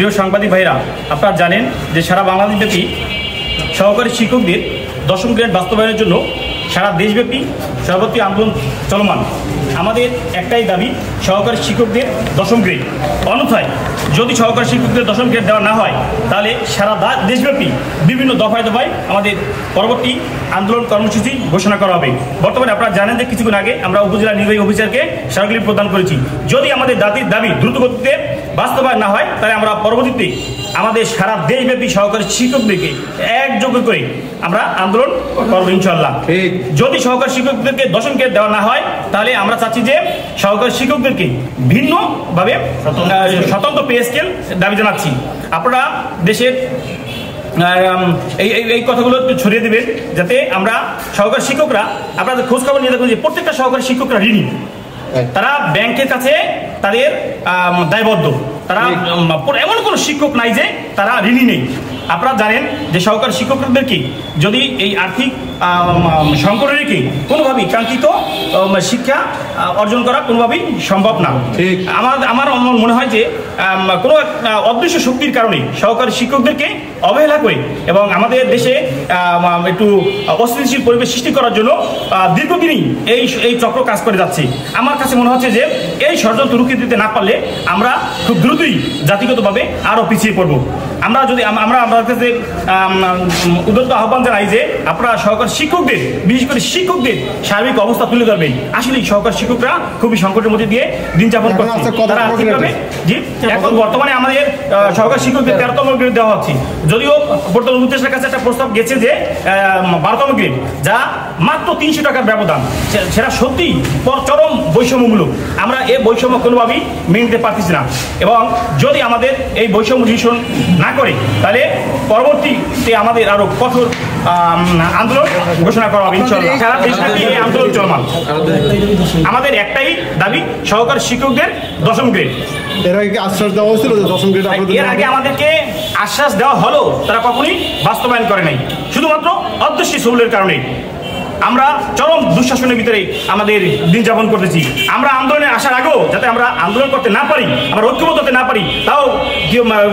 প্রিয় সাংবাদিক ভাইরা, আপনারা জানেন যে সারা বাংলাদেশব্যাপী সহকারী শিক্ষকদের দশম গ্রেড বাস্তবায়নের জন্য সারা দেশব্যাপী সর্বত্র আন্দোলন চলমান। আমাদের একটাই দাবি, সহকারী শিক্ষকদের দশম গ্রেড। অন্যথায় যদি সহকারী শিক্ষকদের দশম গ্রেড দেওয়া না হয়, তাহলে সারা দেশব্যাপী বিভিন্ন দফায় দফায় আমাদের পরবর্তী আন্দোলন কর্মসূচি ঘোষণা করা হবে। বর্তমানে আপনারা জানেন যে কিছুক্ষণ আগে আমরা উপজেলা নির্বাহী অফিসারকে স্মারকলিপি প্রদান করেছি। যদি আমাদের দাবি দ্রুত গতিতে বাস্তবায়ন না হয়, তাহলে আমরা পরবর্তীতে আমাদের সারা দেশব্যাপী সহকারী শিক্ষকদেরকে একযোগ্য করে আমরা আন্দোলন করবো ইনশাল্লাহ। যদি সহকারী শিক্ষকদেরকে দশম গ্রেড দেওয়া না হয়, তাহলে আমরা চাচ্ছি যে সহকারী শিক্ষকদেরকে ভিন্নভাবে স্বতন্ত্র পে স্কেল দাবি জানাচ্ছি। আপনারা দেশের এই কথাগুলো একটু ছড়িয়ে দেবেন, যাতে আমরা সহকারী শিক্ষকরা আপনাদের খোঁজখবর নিয়ে দেখুন যে প্রত্যেকটা সহকারী শিক্ষকরা ঋণী। তারা ব্যাংকের কাছে তাদের দায়বদ্ধ। তারা এমন কোনো শিক্ষক নাই যে তারা ঋণী নেই। আপনারা জানেন যে সহকারী শিক্ষকদেরকে যদি এই আর্থিক সংকটে রেখে কোনোভাবেই কাঙ্ক্ষিত শিক্ষা অর্জন করা কোনোভাবেই সম্ভব না। আমার মনে হয় যে কোনো অদৃশ্য শক্তির কারণে সহকারী শিক্ষকদেরকে অবহেলা করে এবং আমাদের দেশে একটু অস্থিতিশীল পরিবেশ সৃষ্টি করার জন্য দীর্ঘদিনই এই চক্র কাজ করে যাচ্ছে। আমার কাছে মনে হচ্ছে যে এই ষড়যন্ত্র রুখে দিতে না পারলে আমরা খুব দ্রুতই জাতিগতভাবে আরও পিছিয়ে পড়ব। আমরা আমাদের কাছে উদ্যত আহ্বান জানাই যে আপনারা সহকারী শিক্ষকদের, বিশেষ করে শিক্ষকদের সার্বিক অবস্থা তুলে ধরবেন। আসলে সহকারী শিক্ষকরা খুবই সংকটের মধ্যে দিয়ে দিন যাপন করছে। তারা আর্থিকভাবে এখন বর্তমানে আমাদের সহকারী শিক্ষকদের 13তম গ্রেড দেওয়া হচ্ছে, যদিও বর্তমান উপদেষ্টার কাছে একটা প্রস্তাব গেছে যে 12তম গ্রেড, যা মাত্র 300 টাকার ব্যবধান। সেটা সত্যি চরম বৈষম্যমূলক। আমরা এই বৈষম্য কোনোভাবেই মেনে নিতে পারতেছি না, এবং যদি আমাদের এই বৈষম্য নিরসন না করে, তাহলে পরবর্তীতে আমাদের আরো কঠোর আন্দোলন ঘোষণা করা হবে ইনশাআল্লাহ। সারা দেশব্যাপী এই আন্দোলন চলমান। আমাদের একটাই দাবি, সহকারী শিক্ষকদের দশম গ্রেড। এর আগে আশ্বাস দেওয়া হয়েছিল যে দশম গ্রেড, এর আগে আমাদেরকে আশ্বাস দেওয়া হলো, তারা কখনোই বাস্তবায়ন করে নাই, শুধুমাত্র অদৃশ্য সবলের কারণে। আমরা চরম দুঃশাসনের ভিতরে আমাদের দিন যাপন করতেছি। আমরা আন্দোলনে আসার আগেও যাতে আমরা আন্দোলন করতে না পারি, আমরা ঐক্যবদ্ধ হতে না পারি, তাও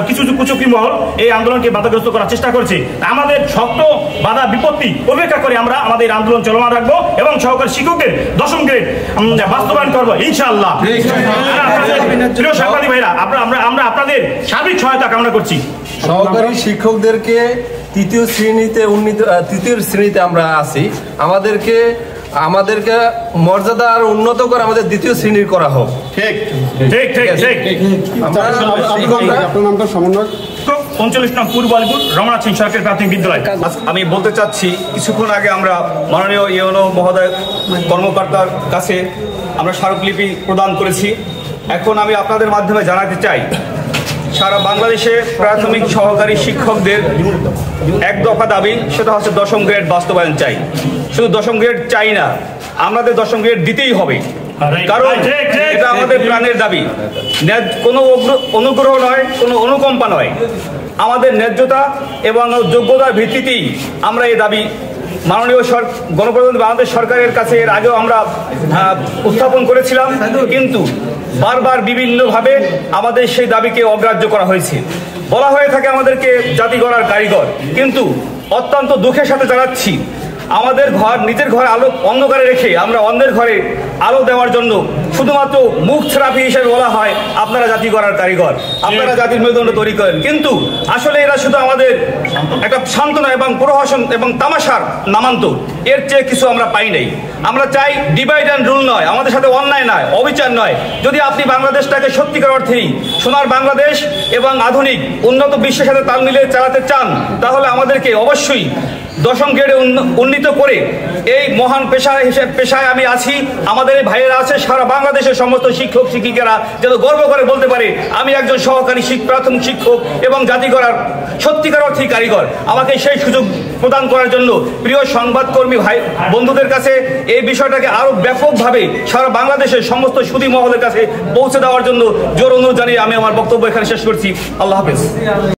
কিছু কুচক্রী মহল এই আন্দোলনকে বাধাগ্রস্ত করার চেষ্টা করছে। আমাদের শক্ত বাধা বিপত্তি উপেক্ষা করে আমরা আমাদের আন্দোলন চলমান রাখবো এবং সহকারী শিক্ষকদের দশম গ্রেড বাস্তবায়ন করবো ইনশাআল্লাহ। প্রিয় সাংবাদিক ভাইরা, আমরা আপনাদের সার্বিক সহায়তা কামনা করছি। সহকারী শিক্ষকদেরকে তৃতীয় শ্রেণীতে আমরা আছি। আমাদেরকে মর্যাদা আর উন্নত করে আমাদের দ্বিতীয় শ্রেণীর করা হোক। ঠিক ঠিক ঠিক ঠিক। আপনার নামটা সমন্বয় 39 নং পূর্ব আলিপুর রমনাথ সিং সরকারি প্রাথমিক বিদ্যালয়। আমি বলতে চাচ্ছি, কিছুক্ষণ আগে আমরা মাননীয় ইউনো মহোদয় কর্মকর্তার কাছে আমরা স্মারকলিপি প্রদান করেছি। এখন আমি আপনাদের মাধ্যমে জানাতে চাই, সারা বাংলাদেশে প্রাথমিক সহকারী শিক্ষকদের এক দফা দাবি, সেটা হচ্ছে দশম গ্রেড বাস্তবায়ন চাই। শুধু দশম গ্রেড চাই না, আমাদের দশম গ্রেড দিতেই হবে, কারণ এটা আমাদের প্রাণের দাবি। কোনো অনুগ্রহ নয়, কোনো অনুকম্পা নয়, আমাদের ন্যায্যতা এবং যোগ্যতার ভিত্তিতেই আমরা এই দাবি মাননীয় গণপ্রজাতন্ত্রী বাংলাদেশ সরকারের কাছে এর আগেও আমরা উত্থাপন করেছিলাম, কিন্তু বারবার বিভিন্নভাবে আমাদের সেই দাবিকে অগ্রাহ্য করা হয়েছে। বলা হয়ে থাকে আমাদেরকে জাতি গড়ার কারিগর, কিন্তু অত্যন্ত দুঃখের সাথে জানাচ্ছি, আমাদের নিজের ঘরে আলো অন্ধকারে রেখে আমরা অন্যের ঘরে আলো দেওয়ার জন্য শুধুমাত্র মুখ থেরাপি হিসেবে বলা হয় আপনারা জাতি গড়ার কারিগর, আপনারা জাতির মেরুদণ্ড তৈরি করেন, কিন্তু আসলে এরা শুধু আমাদের একটা সান্ত্বনা এবং প্রহসন এবং তামাশার নামান্তর। এর চেয়ে কিছু আমরা পাই নাই। আমরা চাই ডিভাইড অ্যান্ড রুল নয়, আমাদের সাথে অন্যায় নয়, অবিচার নয়। যদি আপনি বাংলাদেশটাকে সত্যিকার অর্থেই সোনার বাংলাদেশ এবং আধুনিক উন্নত বিশ্বের সাথে তাল মিলিয়ে চালাতে চান, তাহলে আমাদেরকে অবশ্যই দশম গ্রেডে উন্নীত করে এই মহান পেশায় আমি আছি, আমাদের এই ভাইয়েরা আছে, সারা বাংলাদেশের সমস্ত শিক্ষক শিক্ষিকারা যেন গর্ব করে বলতে পারে আমি একজন সহকারী প্রাথমিক শিক্ষক এবং জাতি গড়ার সত্যিকার অর্থেই কারিগর। আমাকে সেই সুযোগ প্রদান করার জন্য প্রিয় সংবাদকর্মী ভাই বন্ধুদের কাছে এই বিষয়টাকে আরো ব্যাপকভাবে সারা বাংলাদেশের সমস্ত সুধী মহলের কাছে পৌঁছে দেওয়ার জন্য জোর অনুরোধ জানিয়ে আমি আমার বক্তব্য এখানে শেষ করছি। আল্লাহ হাফেজ।